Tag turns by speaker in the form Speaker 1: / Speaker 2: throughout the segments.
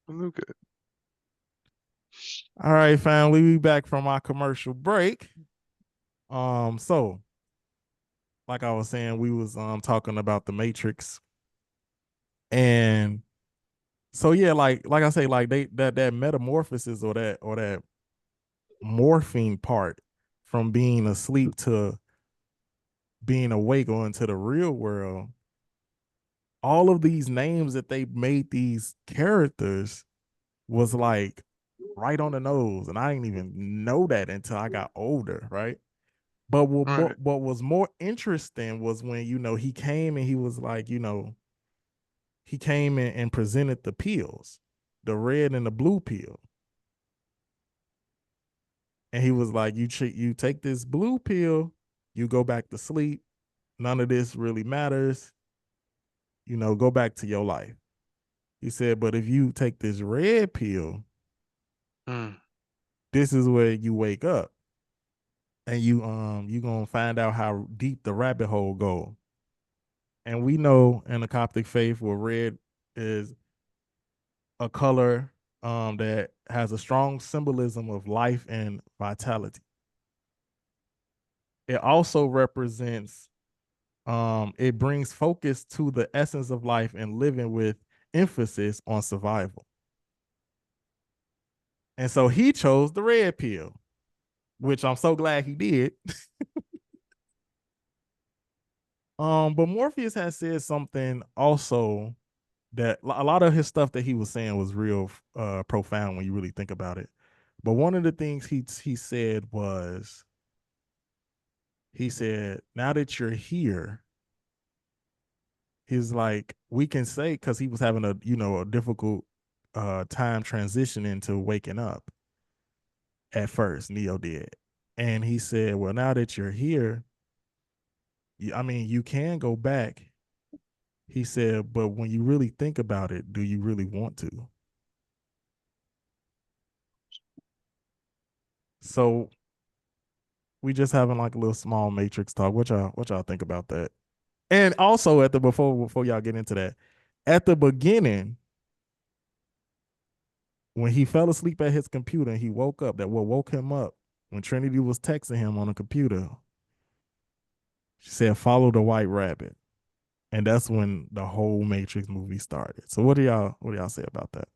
Speaker 1: Okay.
Speaker 2: All right, family, we back from our commercial break. So like I was saying, we was talking about the Matrix, and so yeah, like I say, like that metamorphosis or that morphing part from being asleep to being awake or into the real world. All of these names that they made these characters was like right on the nose, and I didn't even know that until I got older, right? But what,
Speaker 1: All right.
Speaker 2: what was more interesting was when he came and he was like, he came in and presented the pills, the red and the blue pill, and he was like, you take this blue pill, you go back to sleep. None of this really matters. Go back to your life. He said, but if you take this red pill,
Speaker 1: Mm.
Speaker 2: this is where you wake up, and you gonna find out how deep the rabbit hole go. And we know in the Coptic faith where red is a color that has a strong symbolism of life and vitality. It also represents, it brings focus to the essence of life and living with emphasis on survival. And so he chose the red pill, which I'm so glad he did. But Morpheus has said something also that a lot of his stuff that he was saying was real profound when you really think about it. But one of the things he said was, he said, now that you're here, he's like, we can say, because he was having a difficult time transitioning to waking up at first, Neo did. And he said, well, now that you're here, I mean, you can go back. He said, but when you really think about it, do you really want to? So we just having like a little small matrix talk. What y'all think about that? And also at the before y'all get into that, at the beginning, when he fell asleep at his computer and he woke up, that what woke him up when Trinity was texting him on the computer, she said, follow the white rabbit. And that's when the whole Matrix movie started. So what do y'all say about that?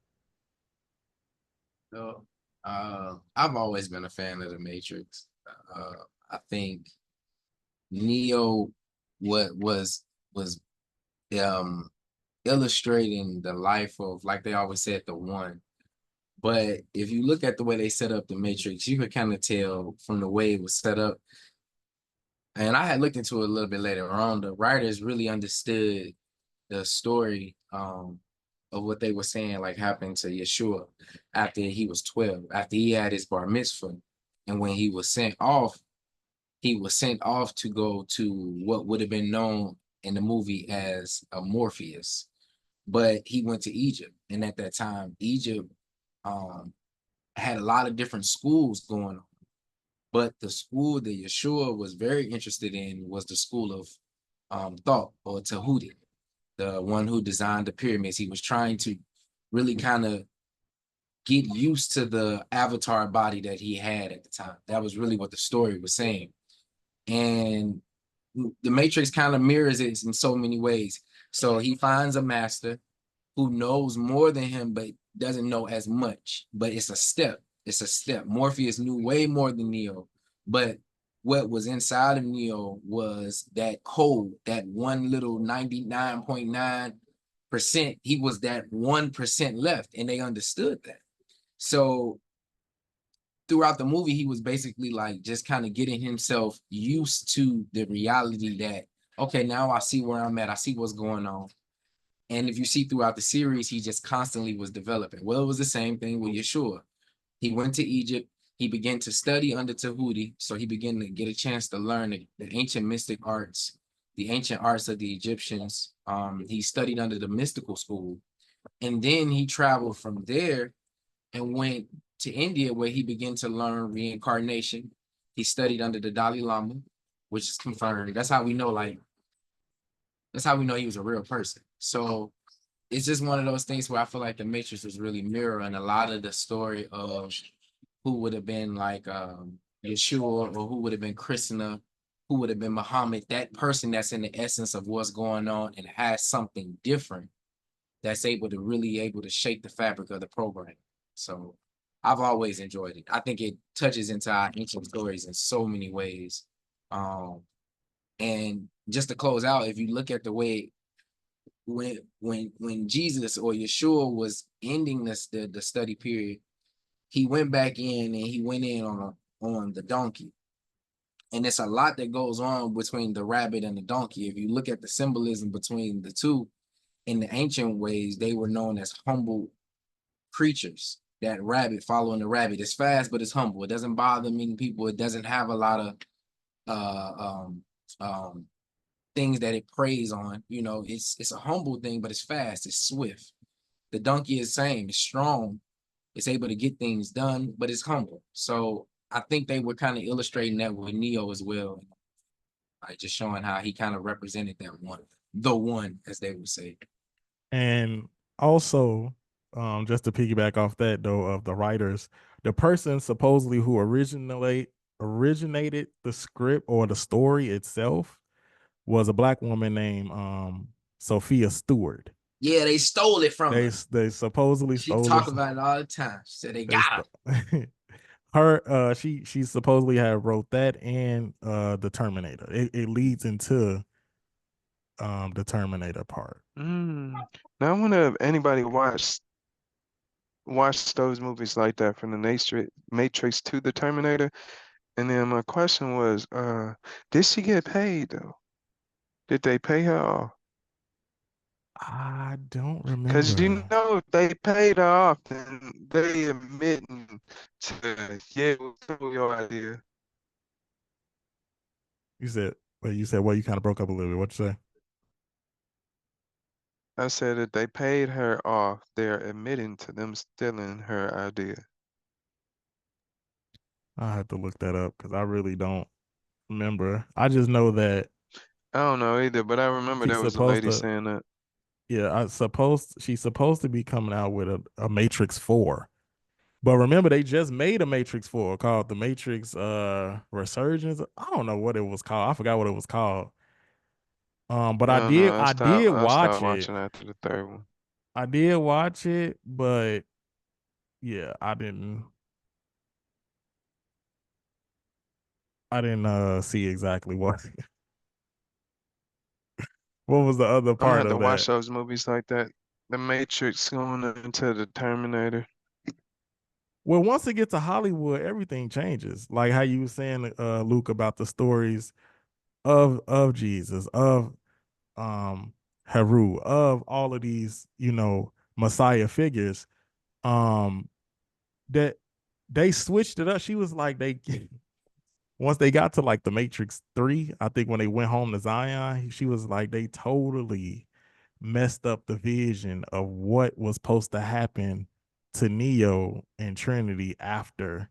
Speaker 3: So, I've always been a fan of the Matrix. Uh, I think Neo what was um illustrating the life of, like they always said, the one. But if you look at the way they set up the Matrix, you could kind of tell from the way it was set up. And I had looked into it a little bit later on. The writers really understood the story of what they were saying, like happened to Yeshua after he was 12, after he had his bar mitzvah. And when he was sent off to go to what would have been known in the movie as a Morpheus. But he went to Egypt. And at that time, Egypt um, had a lot of different schools going on. But the school that Yeshua was very interested in was the school of thought, or Tahuti, the one who designed the pyramids. He was trying to really kind of get used to the avatar body that he had at the time. That was really what the story was saying. And the Matrix kind of mirrors it in so many ways. So he finds a master who knows more than him, but doesn't know as much. But it's a step. It's a step. Morpheus knew way more than Neo, but what was inside of Neo was that code, that one little 99.9%. He was that 1% left, and they understood that. So throughout the movie, he was basically like just kind of getting himself used to the reality that, okay, now I see where I'm at. I see what's going on. And if you see throughout the series, he just constantly was developing. Well, it was the same thing with Yeshua. He went to Egypt. He began to study under Tahuti. So he began to get a chance to learn the ancient mystic arts, the ancient arts of the Egyptians. He studied under the mystical school. And then he traveled from there and went to India, where he began to learn reincarnation. He studied under the Dalai Lama, which is confirmed. That's how we know he was a real person. So it's just one of those things where I feel like the Matrix was really mirroring a lot of the story of who would have been like Yeshua, or who would have been Krishna, who would have been Muhammad, that person that's in the essence of what's going on and has something different that's able to really able to shape the fabric of the program. So I've always enjoyed it. I think it touches into our ancient stories in so many ways. And just to close out, if you look at the way when Jesus or Yeshua was ending the study period, he went back in and he went in on the donkey. And it's a lot that goes on between the rabbit and the donkey. If you look at the symbolism between the two, in the ancient ways, they were known as humble creatures. That rabbit following the rabbit. It's fast, but it's humble. It doesn't bother many people. It doesn't have a lot of uh, things that it preys on. You know, it's a humble thing, but it's fast. It's swift. The donkey is same. It's strong. It's able to get things done, but it's humble. So I think they were kind of illustrating that with Neo as well, like just showing how he kind of represented that one, the one, as they would say.
Speaker 2: And also, just to piggyback off that though, of the writers, the person supposedly who originated the script or the story itself was a black woman named Sophia Stewart.
Speaker 3: Yeah, they stole it from her.
Speaker 2: They supposedly
Speaker 3: She
Speaker 2: stole
Speaker 3: talk
Speaker 2: it.
Speaker 3: about it all the time. She said they
Speaker 2: They
Speaker 3: got
Speaker 2: st- her she supposedly had wrote that and the Terminator. It leads into the Terminator part.
Speaker 1: Now I wonder if anybody watched those movies like that, from the Matrix to the Terminator. And then my question was, did she get paid though? Did they pay her off?
Speaker 2: I don't
Speaker 1: Because
Speaker 2: remember.
Speaker 1: if they paid her off, then they admitting to, yeah, it was totally your idea.
Speaker 2: You said, well, you said, well, you kind of broke up a little bit. What you say?
Speaker 1: I said that they paid her off. They're admitting to them stealing her idea.
Speaker 2: I have to look that up because I really don't remember. I just know that
Speaker 1: I don't know either, but I remember
Speaker 2: she's
Speaker 1: there was a
Speaker 2: supposed
Speaker 1: lady
Speaker 2: to,
Speaker 1: saying that.
Speaker 2: yeah, she's supposed to be coming out with a Matrix 4. But remember, they just made a Matrix 4 called the Matrix Resurgence. I don't know what it was called. I forgot what it was called. But
Speaker 1: I don't know.
Speaker 2: I did
Speaker 1: I
Speaker 2: watch
Speaker 1: stopped
Speaker 2: it.
Speaker 1: watching after the third one.
Speaker 2: I did watch it, but yeah, I didn't see exactly what what was the other
Speaker 1: I'm gonna
Speaker 2: part
Speaker 1: have to
Speaker 2: of
Speaker 1: watch
Speaker 2: that.
Speaker 1: those movies like that. The Matrix going into the Terminator.
Speaker 2: Well, once it gets to Hollywood, everything changes. Like how you were saying, Luke, about the stories of Jesus, of um Heru, of all of these, Messiah figures. Um, that they switched it up. She was like, they once they got to like the Matrix 3, I think when they went home to Zion, she was like, they totally messed up the vision of what was supposed to happen to Neo and Trinity after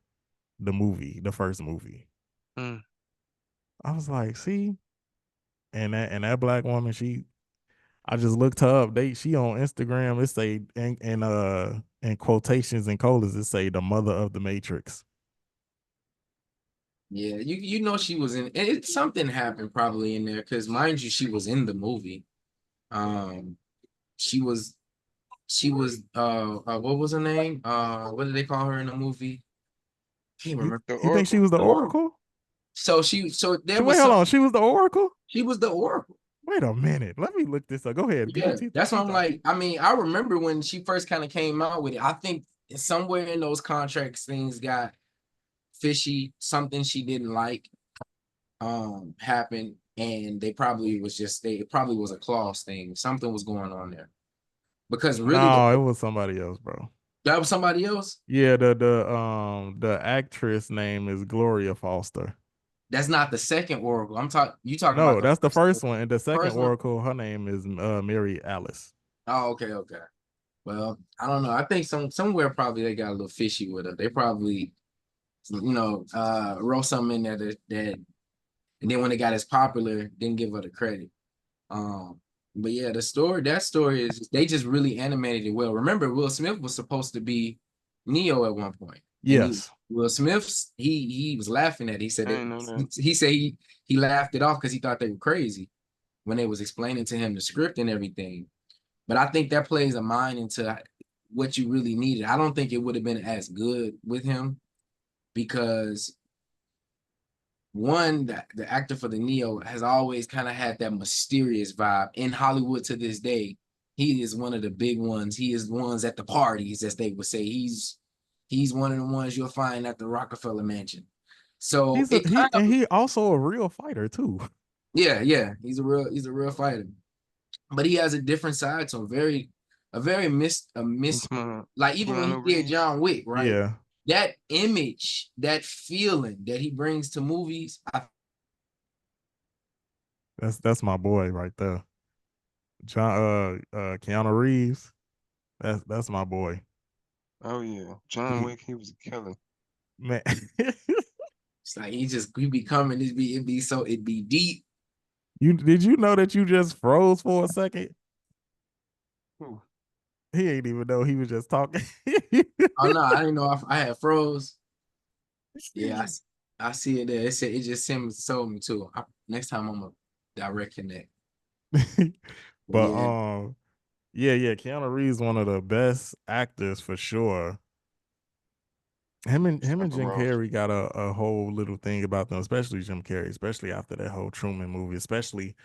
Speaker 2: the first movie.
Speaker 1: Mm.
Speaker 2: I was like, see, and that black woman, I just looked her up. She on Instagram. It say in quotations and colors, it say the mother of the Matrix.
Speaker 3: Yeah, you know she was in it. Something happened probably in there because mind you, she was in the movie. Um, she was what was her name? What did they call her in the movie? Can't
Speaker 2: You
Speaker 3: remember.
Speaker 1: The
Speaker 2: you think she
Speaker 1: Oracle.
Speaker 2: was the
Speaker 3: The Oracle.
Speaker 2: Oracle?
Speaker 3: So there
Speaker 2: Wait,
Speaker 3: was
Speaker 2: hold on.
Speaker 3: something.
Speaker 2: She was the Oracle.
Speaker 3: She was the Oracle.
Speaker 2: Wait a minute. Let me look this up. Go ahead.
Speaker 3: Yeah, that's what
Speaker 2: Keep
Speaker 3: I'm
Speaker 2: talking.
Speaker 3: like. I mean, I remember when she first kind of came out with it. I think somewhere in those contracts things got fishy. Something she didn't like happened, and it probably was a clause thing. Something was going on there because really
Speaker 2: No, it was somebody else, bro.
Speaker 3: that was somebody else.
Speaker 2: Yeah, the actress name is Gloria Foster.
Speaker 3: That's not the second Oracle. You talking about
Speaker 2: No,
Speaker 3: the
Speaker 2: that's the
Speaker 3: first
Speaker 2: first one. And the second
Speaker 3: first one?
Speaker 2: Oracle, her name is Mary Alice.
Speaker 3: Oh, okay. Well, I don't know. I think somewhere probably they got a little fishy with her. They probably wrote something in there that and then when it got as popular, didn't give her the credit. But yeah, that story is they just really animated it well. Remember, Will Smith was supposed to be Neo at one point, and
Speaker 2: Yes.
Speaker 3: Will Smith's he was laughing at it. He said
Speaker 1: I ain't know that.
Speaker 3: he laughed it off because he thought they were crazy when they was explaining to him the script and everything. But I think that plays a mind into what you really needed. I don't think it would have been as good with him because one, the actor for the Neo has always kind of had that mysterious vibe in Hollywood to this day. He is one of the big ones. He is the ones at the parties, as they would say. He's one of the ones you'll find at the Rockefeller Mansion. So
Speaker 2: He's a
Speaker 3: it kind of
Speaker 2: he also a real fighter too.
Speaker 3: yeah, he's a real fighter. But he has a different side to him. A very
Speaker 1: I'm talking about
Speaker 3: like even when
Speaker 1: Keanu
Speaker 3: he did
Speaker 1: Reeves.
Speaker 3: John Wick, right?
Speaker 2: Yeah.
Speaker 3: That image, that feeling that he brings to movies,
Speaker 2: That's my boy right there. Keanu Reeves. That's my boy.
Speaker 1: Oh yeah, John Wick. He was a killer.
Speaker 2: Man.
Speaker 3: it's like he be coming, it be deep.
Speaker 2: Did you know that you just froze for a second?
Speaker 1: Ooh,
Speaker 2: He ain't even know he was just talking.
Speaker 3: Oh no, I didn't know I had froze. Yeah, I see it there. It just sold me too. Next time I'm gonna direct connect. But
Speaker 2: But
Speaker 3: yeah,
Speaker 2: yeah, Keanu Reeves one of the best actors for sure. Him and
Speaker 1: Pepper
Speaker 2: Jim
Speaker 1: Rose.
Speaker 2: Carrey got a whole little thing about them, especially Jim Carrey, especially after that whole Truman movie, especially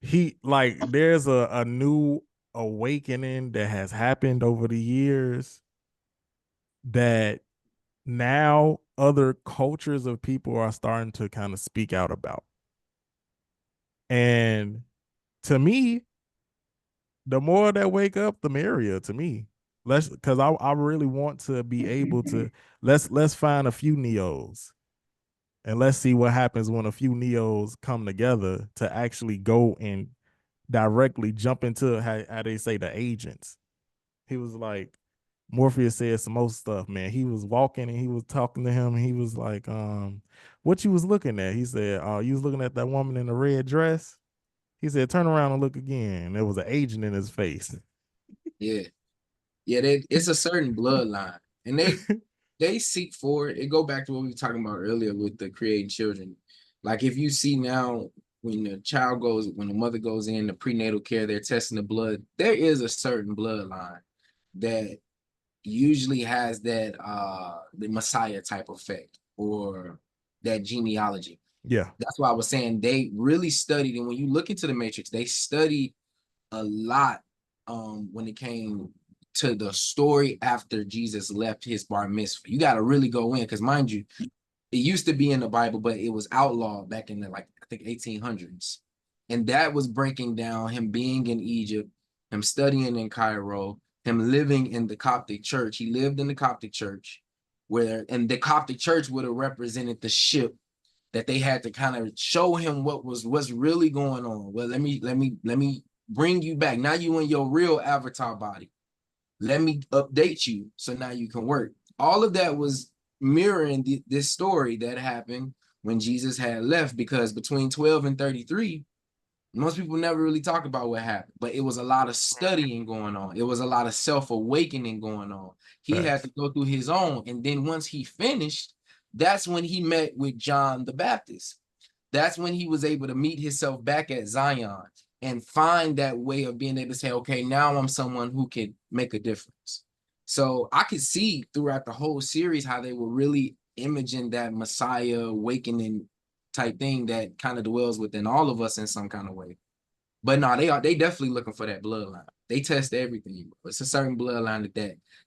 Speaker 2: he like there's a new awakening that has happened over the years that now other cultures of people are starting to kind of speak out about. And to me, the more that wake up, the merrier to me. Let's because I really want to be able to let's find a few Neos and let's see what happens when a few Neos come together to actually go and directly jump into how they say the agents. He was like, Morpheus said some more stuff, man. He was walking and he was talking to him, and he was like, what you was looking at? He said, oh, you was looking at that woman in the red dress. He said, turn around and look again. There was an agent in his face.
Speaker 3: yeah, yeah. It's a certain bloodline, and they seek for it. It go back to what we were talking about earlier with the creating children. Like if you see now when when the mother goes in the prenatal care, they're testing the blood. There is a certain bloodline that usually has that the Messiah type effect or that genealogy.
Speaker 2: Yeah.
Speaker 3: That's why I was saying they really studied, and when you look into the Matrix, they studied a lot when it came to the story after Jesus left his bar mitzvah. You got to really go in because, mind you, it used to be in the Bible, but it was outlawed back in the like I think 1800s, and that was breaking down him being in Egypt, him studying in Cairo, him living in the Coptic church. He lived in the Coptic church, and the Coptic church would have represented the ship that they had to kind of show him what's really going on. Well, let me bring you back. Now you in your real avatar body. Let me update you so now you can work. All of that was mirroring this story that happened when Jesus had left, because between 12 and 33, most people never really talk about what happened, but it was a lot of studying going on. It was a lot of self-awakening going on. He had
Speaker 2: Facts.
Speaker 3: to go through his own. And then once he finished, that's when he met with John the Baptist. That's when he was able to meet himself back at Zion and find that way of being able to say, okay, now I'm someone who can make a difference. So I could see throughout the whole series how they were really imaging that Messiah awakening type thing that kind of dwells within all of us in some kind of way. But no, they definitely looking for that bloodline. They test everything. It's a certain bloodline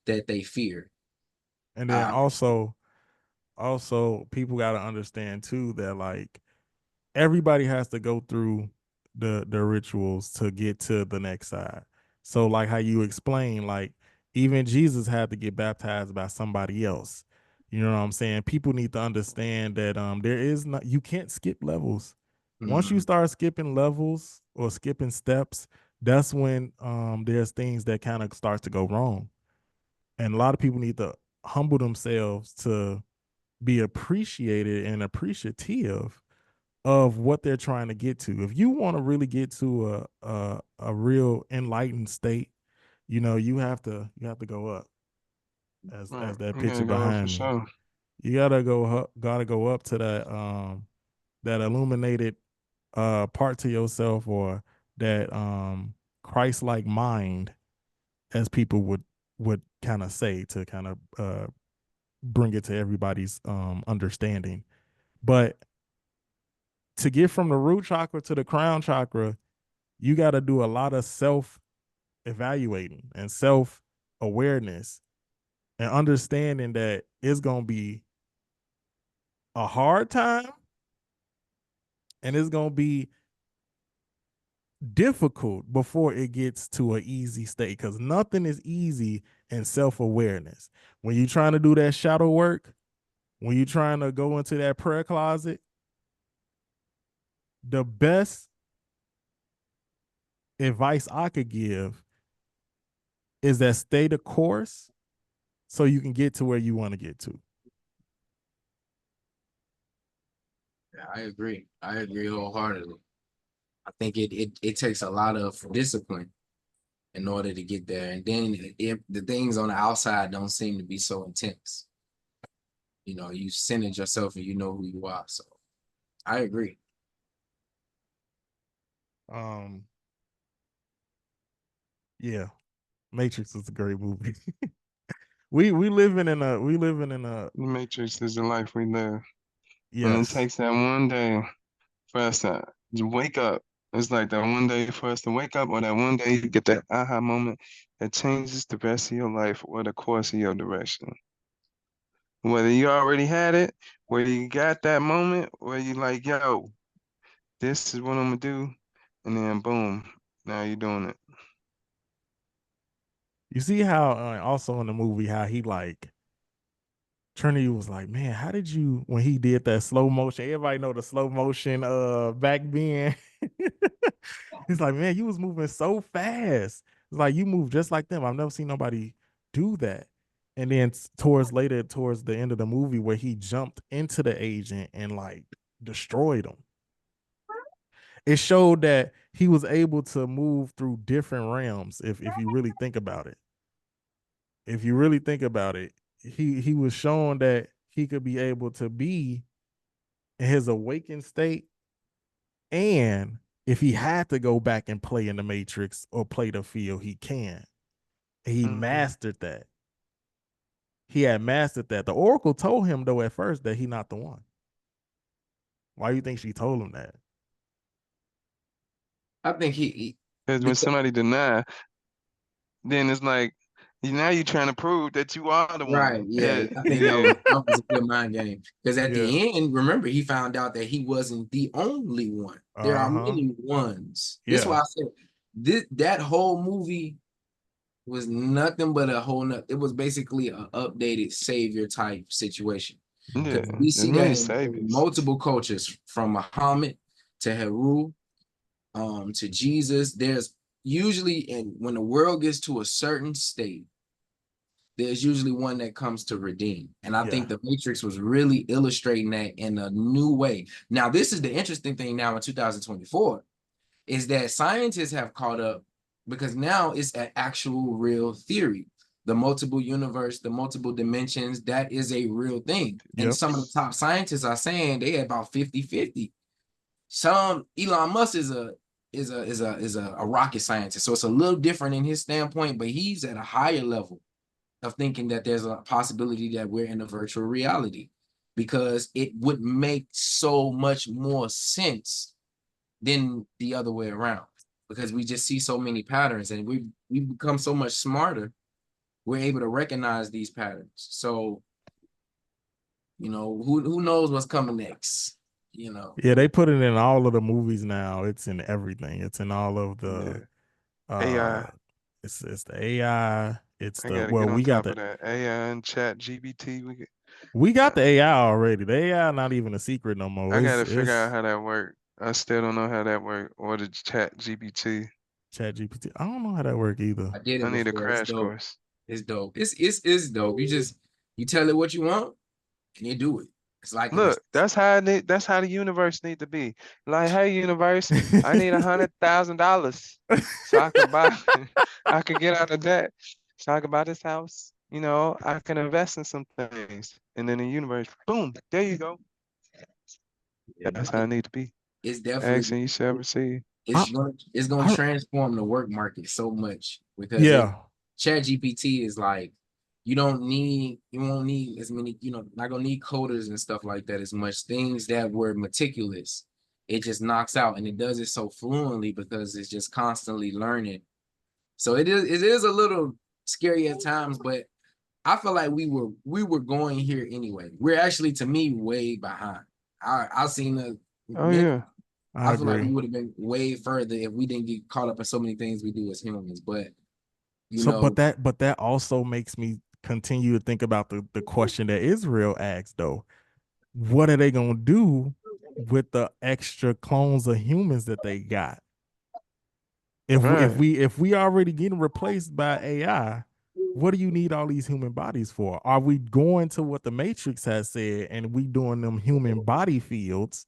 Speaker 3: that they fear.
Speaker 2: And then
Speaker 3: Uh,
Speaker 2: also people got to understand too that like everybody has to go through the rituals to get to the next side. So like how you explain, like even Jesus had to get baptized by somebody else. You know what I'm saying? People need to understand that there is not you can't skip levels. Once you
Speaker 3: mm,
Speaker 2: start skipping levels or skipping steps, that's when there's things that kind of starts to go wrong. And a lot of people need to humble themselves to be appreciated and appreciative of what they're trying to get to. If you want to really get to a real enlightened state, you have to go up. As that
Speaker 1: You gotta
Speaker 2: picture
Speaker 1: go up for
Speaker 2: behind me,
Speaker 1: sure.
Speaker 2: you gotta go up to that illuminated part to yourself, or that Christ-like mind, as people would kind of say, to kind of bring it to everybody's understanding. But to get from the root chakra to the crown chakra, you got to do a lot of self evaluating and self awareness, and understanding that it's going to be a hard time, and it's going to be difficult before it gets to an easy state, because nothing is easy in self-awareness. When you're trying to do that shadow work, when you're trying to go into that prayer closet, the best advice I could give is that stay the course so you can get to where you want to get to.
Speaker 3: Yeah, I agree. I agree wholeheartedly. I think it takes a lot of discipline in order to get there. And then if the things on the outside don't seem to be so intense, you centered yourself and you know who you are. So I agree.
Speaker 2: Um, yeah, Matrix is a great movie. we living in a
Speaker 1: The Matrix is the life we live. And it
Speaker 2: yes.
Speaker 1: takes that one day for us to wake up. It's like that one day for us to wake up, or that one day you get that aha moment that changes the rest of your life or the course of your direction. Whether you already had it, whether you got that moment, where you like, yo, this is what I'm gonna do, and then boom, now you're doing it.
Speaker 2: You see how also in the movie how he like Trinity was like, man, how did you, when he did that slow motion? Everybody know the slow motion back then. He's like, man, you was moving so fast. It's like you move just like them. I've never seen nobody do that. And then towards the end of the movie, where he jumped into the agent and like destroyed him, it showed that he was able to move through different realms. If you really think about it, if you really think about it, he was showing that he could be able to be in his awakened state, and if he had to go back and play in the Matrix or play the field, he can. He
Speaker 1: Hmm.
Speaker 2: mastered that. He had mastered that. The Oracle told him though at first that he not the one. Why do you think she told him that?
Speaker 3: I think he
Speaker 1: Because when
Speaker 3: because
Speaker 1: somebody deny, then it's like now you're trying to prove that you are the
Speaker 3: right,
Speaker 1: one.
Speaker 3: yeah.
Speaker 1: Yeah,
Speaker 3: I think that
Speaker 1: yeah,
Speaker 3: was that was a good mind game. Because at
Speaker 2: Yeah.
Speaker 3: the end, remember, he found out that he wasn't the only one. There are
Speaker 2: Uh-huh.
Speaker 3: many ones. That's why
Speaker 2: Yeah.
Speaker 3: I said that whole movie was nothing but a whole nother. It was basically an updated savior type situation.
Speaker 1: yeah.
Speaker 3: Because we
Speaker 1: There's
Speaker 3: see that
Speaker 1: many
Speaker 3: in
Speaker 1: saviors.
Speaker 3: multiple cultures, from Muhammad to Heru, to Jesus. There's usually, and when the world gets to a certain state, there's usually one that comes to redeem. And I
Speaker 2: Yeah.
Speaker 3: think the Matrix was really illustrating that in a new way. Now, this is the interesting thing now in 2024 is that scientists have caught up, because now it's an actual real theory. The multiple universe, the multiple dimensions, that is a real thing. And
Speaker 2: Yep.
Speaker 3: some of the top scientists are saying they about 50-50. Some Elon Musk is a rocket scientist. So it's a little different in his standpoint, but he's at a higher level of thinking that there's a possibility that we're in a virtual reality, because it would make so much more sense than the other way around, because we just see so many patterns, and we've become so much smarter. We're able to recognize these patterns. So, who knows what's coming next,
Speaker 2: Yeah, they put it in all of the movies now. It's in everything. It's in all of the
Speaker 1: Yeah.
Speaker 2: uh
Speaker 1: AI.
Speaker 2: it's the AI. It's
Speaker 1: I
Speaker 2: the
Speaker 1: gotta
Speaker 2: well,
Speaker 1: get on
Speaker 2: we got
Speaker 1: top
Speaker 2: the
Speaker 1: of that. AI and chat GBT.
Speaker 2: we got
Speaker 1: Uh,
Speaker 2: the AI already. The AI not even a secret no more.
Speaker 1: I
Speaker 2: It's
Speaker 1: gotta figure out
Speaker 2: it's
Speaker 1: how that work. I still don't know how that work. Or the chat GBT.
Speaker 2: Chat GPT. I don't know how that work either.
Speaker 3: I did
Speaker 1: I
Speaker 3: it
Speaker 1: need a
Speaker 3: before. It's
Speaker 1: crash
Speaker 3: dope.
Speaker 1: course.
Speaker 3: It's dope. It's dope. You tell it what you want and you do it. It's like
Speaker 1: Look, that's how that's how the universe need to be. Like, hey, universe, I need $100,000 so I can buy, I can get out of debt, so I can buy this house. You know, I can invest in some things, and then the universe, boom, there you go. That's how I need to be.
Speaker 3: it's definitely
Speaker 1: Action you shall receive.
Speaker 2: I,
Speaker 3: it's gonna
Speaker 2: I,
Speaker 3: transform the work market so much because
Speaker 2: yeah,
Speaker 3: Chat GPT is like you won't need as many, not gonna need coders and stuff like that as much. Things that were meticulous, it just knocks out and it does it so fluently because it's just constantly learning. So it is a little scary at times, but I feel like we were going here anyway. We're actually, to me, way behind. I seen the
Speaker 1: Oh yeah.
Speaker 2: I
Speaker 3: I feel like we
Speaker 2: agree.
Speaker 3: would have been way further if we didn't get caught up in so many things we do as humans. But you
Speaker 2: So,
Speaker 3: know,
Speaker 2: but that also makes me continue to think about the question that Israel asked though. What are they gonna do with the extra clones of humans that they got?
Speaker 1: Right.
Speaker 2: If we already getting replaced by AI, what do you need all these human bodies for? Are we going to what the Matrix has said and we doing them human body fields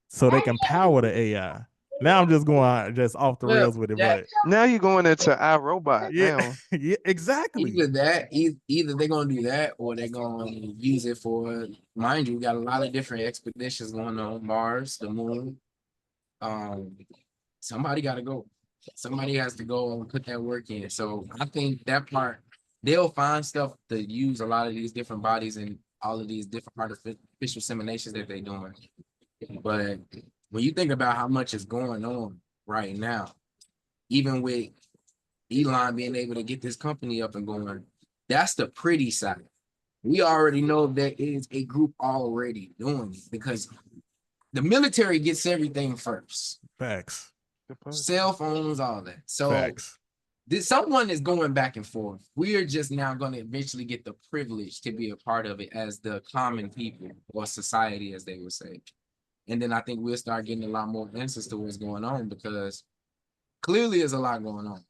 Speaker 2: so they can power the AI? Now I'm just going just off the
Speaker 3: well,
Speaker 2: rails with it,
Speaker 3: that
Speaker 2: but
Speaker 1: Now you're going into iRobot
Speaker 2: yeah,
Speaker 1: now.
Speaker 2: yeah, exactly.
Speaker 3: either they're gonna do that or they're gonna use it for, mind you, we got a lot of different expeditions going on Mars, the moon. Um, somebody got to go. Somebody has to go and put that work in. So I think that part they'll find stuff to use a lot of these different bodies and all of these different artificial simulations that they're doing. But when you think about how much is going on right now, even with Elon being able to get this company up and going, that's the pretty side. We already know there is a group already doing it because the military gets everything first.
Speaker 2: Facts.
Speaker 3: Cell phones, all that. So
Speaker 2: Facts.
Speaker 3: someone is going back and forth. We are just now going to eventually get the privilege to be a part of it as the common people or society, as they would say. And then I think we'll start getting a lot more answers to what's going on because clearly there's a lot going on.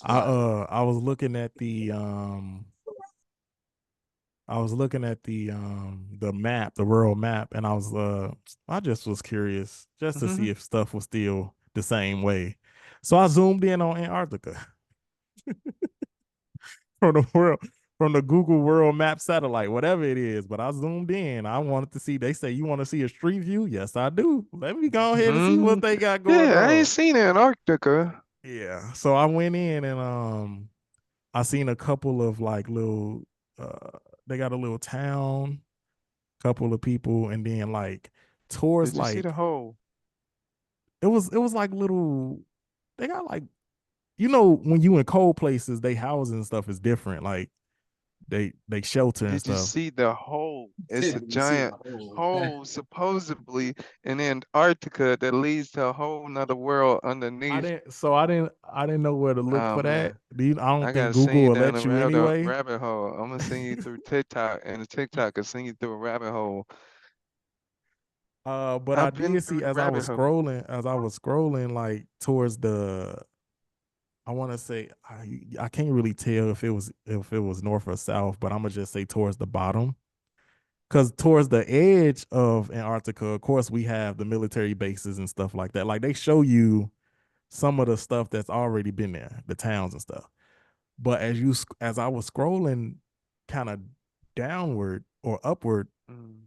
Speaker 2: I was looking at the map, the world map, and I just was curious just to
Speaker 1: Mm-hmm.
Speaker 2: see if stuff was still the same way. So I zoomed in on Antarctica from the world from the Google World Map satellite, whatever it is. But I zoomed in. I wanted to see. They say you want to see a street view? Yes, I do. Let me go ahead and see
Speaker 1: Mm-hmm.
Speaker 2: what they got going
Speaker 1: Yeah, I ain't
Speaker 2: on.
Speaker 1: seen Antarctica.
Speaker 2: Yeah. So I went in and I seen a couple of like little they got a little town, couple of people, and then like towards
Speaker 1: Did you see the
Speaker 2: like
Speaker 1: hole?
Speaker 2: it was like little they got like you know when you in cold places, they housing and stuff is different. Like they shelter and
Speaker 1: Did you
Speaker 2: stuff.
Speaker 1: see the hole? It's a
Speaker 3: You see the
Speaker 1: giant
Speaker 3: whole
Speaker 1: hole supposedly in Antarctica that leads to a whole nother world underneath.
Speaker 2: I didn't know where to look
Speaker 1: Oh
Speaker 2: for that.
Speaker 1: man,
Speaker 2: I don't
Speaker 1: I
Speaker 2: think
Speaker 1: gotta send
Speaker 2: Google
Speaker 1: you
Speaker 2: will
Speaker 1: down
Speaker 2: let
Speaker 1: a
Speaker 2: you anyway.
Speaker 1: rabbit hole. I'm gonna send you through TikTok, and the TikTok can send you through a rabbit hole.
Speaker 2: But I
Speaker 1: I've been
Speaker 2: did
Speaker 1: through
Speaker 2: see
Speaker 1: the rabbit hole.
Speaker 2: as I was scrolling like towards the I want to say I can't really tell if it was north or south, but I'm gonna just say towards the bottom. Because towards the edge of Antarctica, of course, we have the military bases and stuff like that. Like they show you some of the stuff that's already been there, the towns and stuff. But as I was scrolling, kind of downward or upward
Speaker 1: Mm.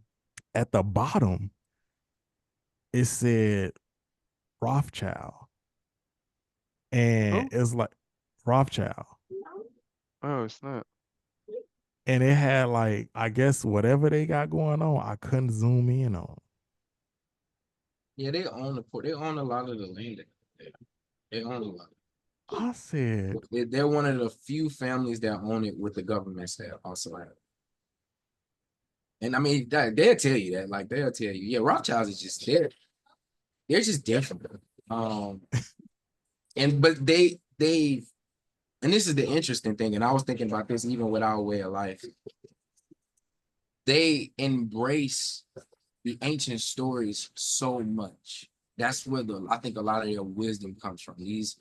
Speaker 2: at the bottom, it said Rothschild, and
Speaker 1: Oh,
Speaker 2: it's like Rothschild,
Speaker 1: oh, it's not.
Speaker 2: and it had like I guess whatever they got going on, I couldn't zoom in on.
Speaker 3: yeah, they own the port. They own a lot of the land. They own a lot.
Speaker 2: I said,
Speaker 3: They're one of the few families that own it with the government staff also have. And I mean, they'll tell you that. Like they'll tell you, yeah, Rothschilds is just they're just different. Um, and but they and this is the interesting thing, and I was thinking about this even with our way of life. They embrace the ancient stories so much. That's where I think a lot of their wisdom comes from. These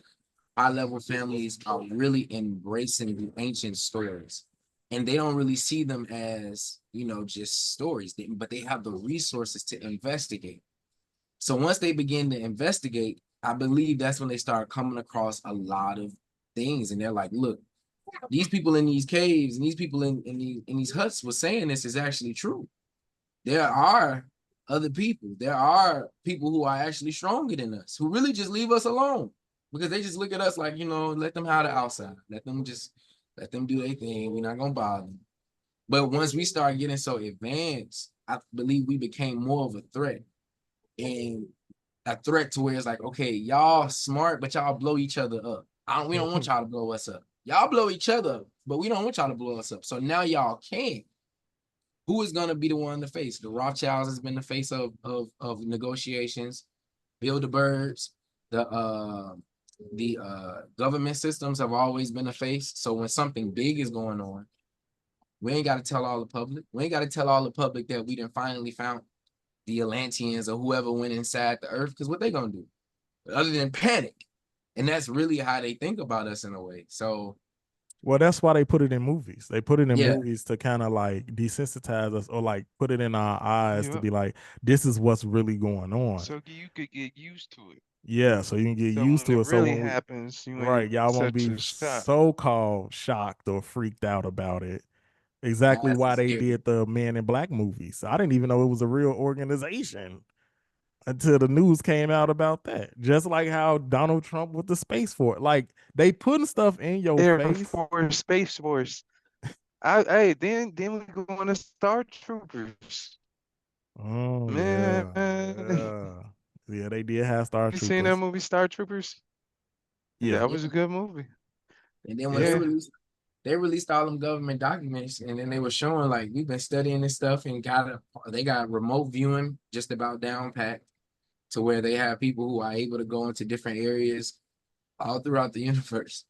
Speaker 3: high level families are really embracing the ancient stories. and they don't really see them as, just stories, but they have the resources to investigate. So once they begin to investigate, I believe that's when they start coming across a lot of things, and they're like, look, these people in these caves and these people in these huts were saying this is actually true. There are other people. There are people who are actually stronger than us, who really just leave us alone because they just look at us like, let them have the outside. Let them do their thing. We're not gonna bother them. But once we start getting so advanced, I believe we became more of a threat. And a threat to where it's like, okay, y'all smart, but y'all blow each other up. We don't want y'all to blow us up. Y'all blow each other up, but we don't want y'all to blow us up. So now y'all can. Who is gonna be the one to face? The Rothschilds has been the face of negotiations. Bilderbergs, the government systems have always been a face. So when something big is going on, we ain't got to tell all the public. We ain't got to tell all the public that we done finally found the Atlanteans or whoever went inside the earth, because what they gonna do? Other than panic. And that's really how they think about us in a way. So
Speaker 2: well, that's why they put it in movies. They put it in
Speaker 3: yeah,
Speaker 2: movies to kind of like desensitize us or like put it in our eyes to
Speaker 1: Yep.
Speaker 2: be like, this is what's really going on.
Speaker 1: So you could get used to it.
Speaker 2: Yeah, so you can get
Speaker 1: So
Speaker 2: used
Speaker 1: when
Speaker 2: to
Speaker 1: it
Speaker 2: it. So
Speaker 1: really
Speaker 2: when we
Speaker 1: happens, you ain't
Speaker 2: right, y'all won't
Speaker 1: such
Speaker 2: be
Speaker 1: a shock.
Speaker 2: so-called shocked or freaked out about it. Exactly
Speaker 3: that's
Speaker 2: why they
Speaker 3: scary.
Speaker 2: did the Men in Black movies. I didn't even know it was a real organization until the news came out about that. Just like how Donald Trump with the Space Force, like they putting stuff in your
Speaker 1: Air
Speaker 2: face.
Speaker 1: Force, Space Force. Hey, then we go on to Star Troopers.
Speaker 2: Oh
Speaker 1: Man,
Speaker 2: yeah, yeah, yeah. They did have Star
Speaker 1: you seen that
Speaker 2: Troopers.
Speaker 1: movie Star Troopers?
Speaker 2: Yeah,
Speaker 1: That
Speaker 3: Yeah.
Speaker 1: was a good movie.
Speaker 3: And then when
Speaker 2: yes.
Speaker 3: they released all them government documents, and then they were showing like we've been studying this stuff and they got remote viewing just about down pat to where they have people who are able to go into different areas all throughout the universe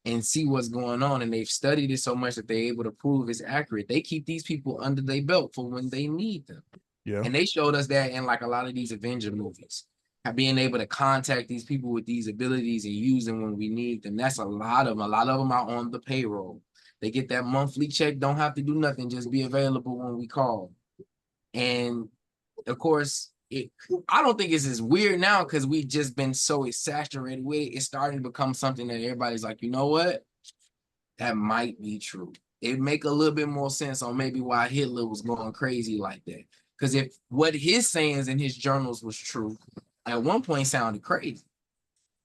Speaker 3: and see what's going on. And they've studied it so much that they're able to prove it's accurate. They keep these people under their belt for when they need them.
Speaker 2: Yeah,
Speaker 3: And they showed us that in like a lot of these Avenger movies. Being able to contact these people with these abilities and use them when we need them. That's a lot of them. A lot of them are on the payroll. They get that monthly check, don't have to do nothing, just be available when we call. And of course, I don't think it's as weird now because we've just been so saturated with it. It's starting to become something that everybody's like, you know what? That might be true. It make a little bit more sense on maybe why Hitler was going crazy like that. Because if what his sayings in his journals was true, at one point sounded crazy.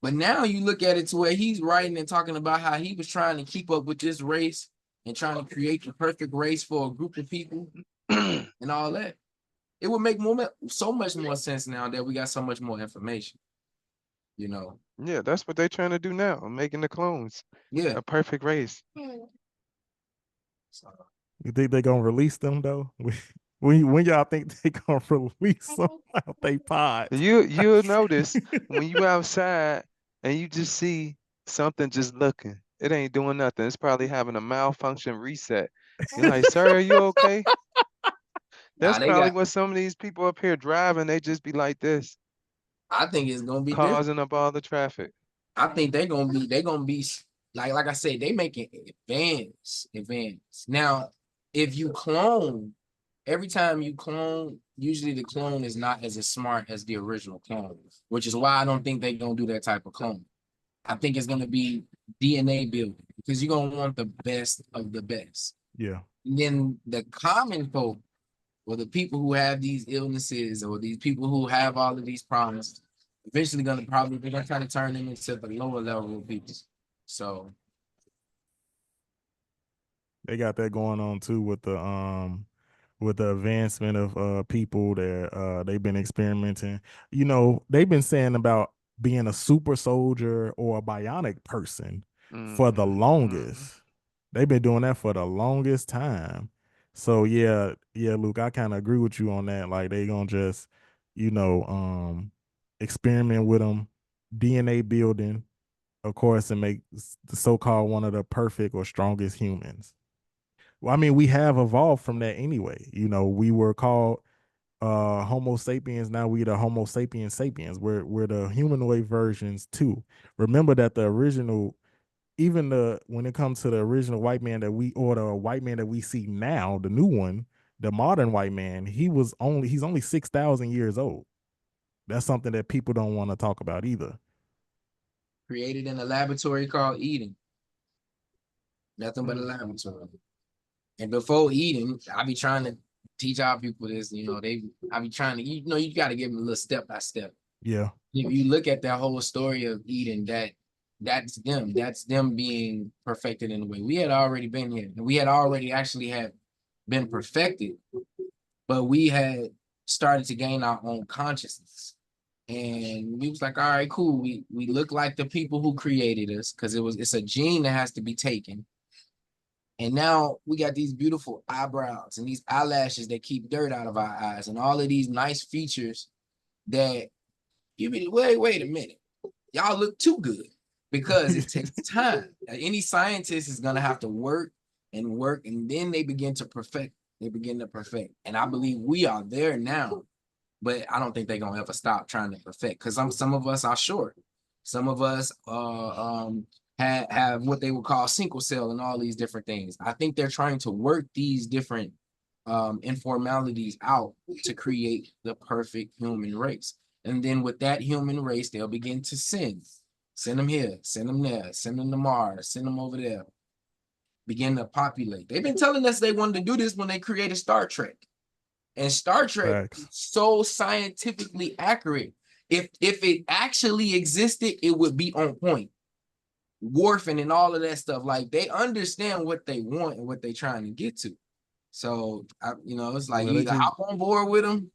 Speaker 3: But now you look at it to where he's writing and talking about how he was trying to keep up with this race and trying to create the perfect race for a group of people and all that. It would make so much more sense now that we got so much more information. You know,
Speaker 1: Yeah, that's what they're trying to do now, making the clones
Speaker 3: yeah.
Speaker 1: a perfect race.
Speaker 3: So,
Speaker 2: you think they gonna release them though? When y'all think they gonna release them out they pods?
Speaker 1: You'll notice when you outside and you just see something just looking. It ain't doing nothing. It's probably having a malfunction reset. You're like, sir, are you okay?
Speaker 3: nah,
Speaker 1: That's
Speaker 3: they
Speaker 1: probably
Speaker 3: got.
Speaker 1: what some of these people up here driving, they just be like this,
Speaker 3: I think it's gonna be different.
Speaker 1: causing up all the traffic.
Speaker 3: I think they gonna be like I said, they making advance. Now, if you clone, every time you clone, usually the clone is not as smart as the original clone, which is why I don't think they're gonna do that type of clone. I think it's gonna be DNA building because you're gonna want the best of the best.
Speaker 2: Yeah,
Speaker 3: And then the common folk or the people who have these illnesses or these people who have all of these problems, eventually they're gonna try to turn them into the lower level of people. So
Speaker 2: they got that going on too with the advancement of people that they've been experimenting. You know, they've been saying about being a super soldier or a bionic person for the
Speaker 1: Hmm. Hmm.
Speaker 2: longest. They've been doing that for the longest time. So yeah, Luke, I kind of agree with you on that. Like they gonna just, you know, experiment with them, DNA building, of course, and make the so-called one of the perfect or strongest humans. Well, I mean, we have evolved from that anyway. You know, we were called Homo sapiens. Now we the Homo sapiens sapiens. We're the humanoid versions too. Remember that the original even when it comes to the original white man or the white man that we see now, the new one, the modern white man, he's only 6,000 years old. That's something that people don't want to talk about either.
Speaker 3: Created in a laboratory called Eden. Nothing but a laboratory. And before Eden, I be trying to teach our people this, I be trying to, you got to give them a little step by step.
Speaker 2: Yeah.
Speaker 3: If you look at that whole story of Eden, that's them being perfected in a way. We had already been here, and we had already actually had been perfected, but we had started to gain our own consciousness. And we was like, all right, cool. We look like the people who created us, because it's a gene that has to be taken. And now we got these beautiful eyebrows and these eyelashes that keep dirt out of our eyes, and all of these nice features that you be, wait a minute. Y'all look too good, because it takes time. Any scientist is gonna have to work, and then they begin to perfect. And I believe we are there now, but I don't think they're gonna ever stop trying to perfect, because some of us are short. Some of us have what they would call sickle cell and all these different things. I think they're trying to work these different informalities out to create the perfect human race. And then with that human race, they'll begin to send them here, send them there, send them to Mars, send them over there, begin to populate. They've been telling us they wanted to do this when they created Star Trek. And Star Trek is so scientifically accurate. If it actually existed, it would be on point. Warfing and all of that stuff. Like, they understand what they want and what they're trying to get to. So, it's like, you either hop on board with them,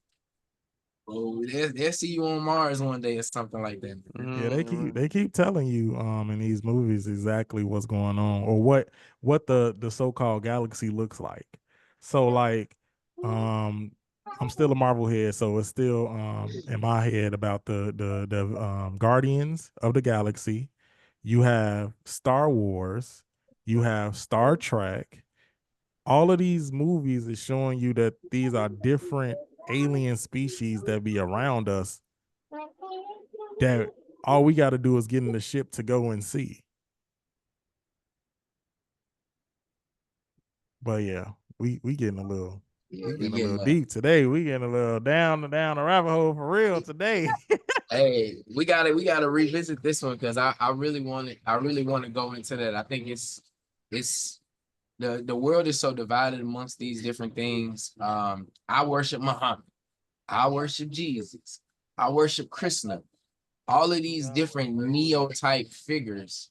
Speaker 3: or they'll see you on Mars one day or something like that.
Speaker 2: Yeah, they keep telling you in these movies exactly what's going on, or what the so-called galaxy looks like. So like I'm still a Marvel head, so it's still in my head about the Guardians of the Galaxy. You have Star Wars, you have Star Trek. All of these movies is showing you that these are different alien species that be around us, that all we got to do is get in the ship to go and see. But yeah, we getting a little deep today. We getting a little down the rabbit hole for real today.
Speaker 3: Hey, we gotta revisit this one, because I really want to go into that. I think it's the world is so divided amongst these different things. I worship Muhammad, I worship Jesus, I worship Krishna, all of these different neo-type figures,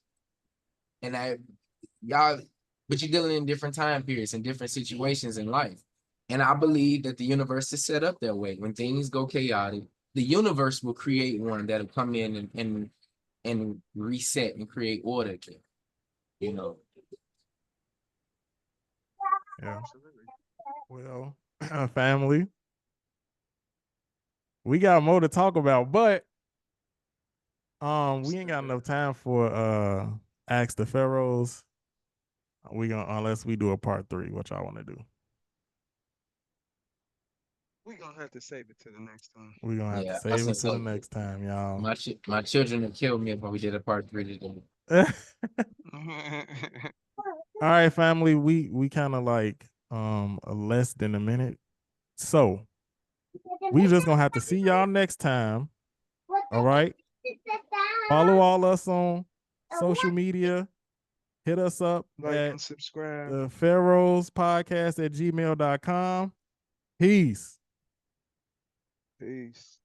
Speaker 3: and but you're dealing in different time periods and different situations in life. And I believe that the universe is set up that way. When things go chaotic, the universe will create one that'll come in and reset and create order again.
Speaker 2: Yeah. Well, family, we got more to talk about, but we ain't got enough time for Ask the Pharaohs. Unless we do a part 3, what y'all want to do.
Speaker 1: We're gonna have to save it to the next time.
Speaker 2: We're gonna have to save it to the next time, y'all.
Speaker 3: My children would kill me if we did a part 3 today.
Speaker 2: All right, family. We kind of like less than a minute. So we just gonna have to see y'all next time. All right. Follow all us on social media. Hit us up
Speaker 1: like
Speaker 2: at
Speaker 1: and subscribe.
Speaker 2: The Pharaohs Podcast at gmail.com. Peace.
Speaker 1: Peace.